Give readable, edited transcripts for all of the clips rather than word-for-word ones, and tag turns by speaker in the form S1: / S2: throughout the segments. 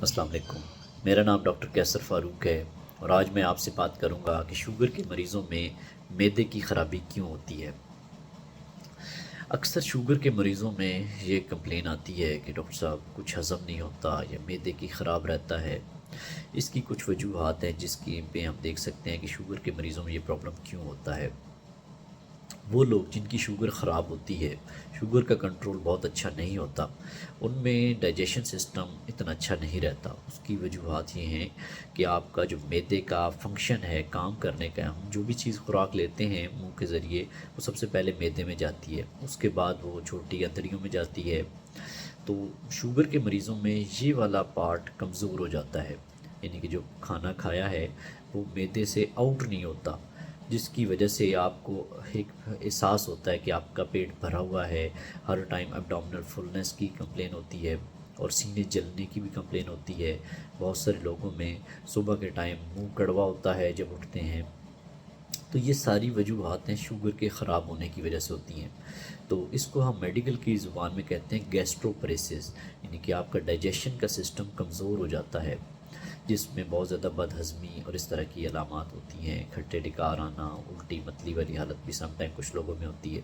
S1: السلام علیکم۔ میرا نام ڈاکٹر کیسر فاروق ہے اور آج میں آپ سے بات کروں گا کہ شوگر کے مریضوں میں معدے کی خرابی کیوں ہوتی ہے۔ اکثر شوگر کے مریضوں میں یہ کمپلین آتی ہے کہ ڈاکٹر صاحب کچھ ہضم نہیں ہوتا یا معدے کی خراب رہتا ہے۔ اس کی کچھ وجوہات ہیں جس کی پہ ہم دیکھ سکتے ہیں کہ شوگر کے مریضوں میں یہ پرابلم کیوں ہوتا ہے۔ وہ لوگ جن کی شوگر خراب ہوتی ہے، شوگر کا کنٹرول بہت اچھا نہیں ہوتا، ان میں ڈائجیشن سسٹم اتنا اچھا نہیں رہتا۔ اس کی وجوہات یہ ہیں کہ آپ کا جو معدے کا فنکشن ہے، کام کرنے کا، ہم جو بھی چیز خوراک لیتے ہیں منہ کے ذریعے، وہ سب سے پہلے معدے میں جاتی ہے، اس کے بعد وہ چھوٹی آنتڑیوں میں جاتی ہے۔ تو شوگر کے مریضوں میں یہ والا پارٹ کمزور ہو جاتا ہے، یعنی کہ جو کھانا کھایا ہے وہ معدے سے آؤٹ نہیں ہوتا، جس کی وجہ سے آپ کو ایک احساس ہوتا ہے کہ آپ کا پیٹ بھرا ہوا ہے، ہر ٹائم ابڈومنل فلنس کی کمپلین ہوتی ہے اور سینے جلنے کی بھی کمپلین ہوتی ہے۔ بہت سارے لوگوں میں صبح کے ٹائم منہ کڑوا ہوتا ہے جب اٹھتے ہیں۔ تو یہ ساری وجوہات ہیں شوگر کے خراب ہونے کی وجہ سے ہوتی ہیں۔ تو اس کو ہم میڈیکل کی زبان میں کہتے ہیں گیسٹروپریسس، یعنی کہ آپ کا ڈائجیشن کا سسٹم کمزور ہو جاتا ہے، جس میں بہت زیادہ بد ہضمی اور اس طرح کی علامات ہوتی ہیں، کھٹے ڈکار آنا، الٹی متلی والی حالت بھی سم ٹائم کچھ لوگوں میں ہوتی ہے۔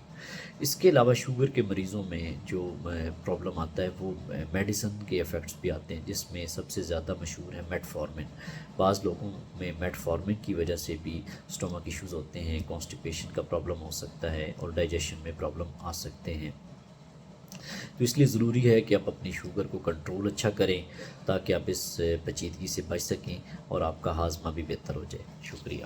S1: اس کے علاوہ شوگر کے مریضوں میں جو پرابلم آتا ہے وہ میڈیسن کے ایفیکٹس بھی آتے ہیں، جس میں سب سے زیادہ مشہور ہے میٹفارمن۔ بعض لوگوں میں میٹفارمن کی وجہ سے بھی اسٹومک ایشوز ہوتے ہیں، کانسٹیپیشن کا پرابلم ہو سکتا ہے اور ڈائجیشن میں پرابلم آ سکتے ہیں۔ تو اس لیے ضروری ہے کہ آپ اپنی شوگر کو کنٹرول اچھا کریں تاکہ آپ اس پیچیدگی سے بچ سکیں اور آپ کا ہاضمہ بھی بہتر ہو جائے۔ شکریہ۔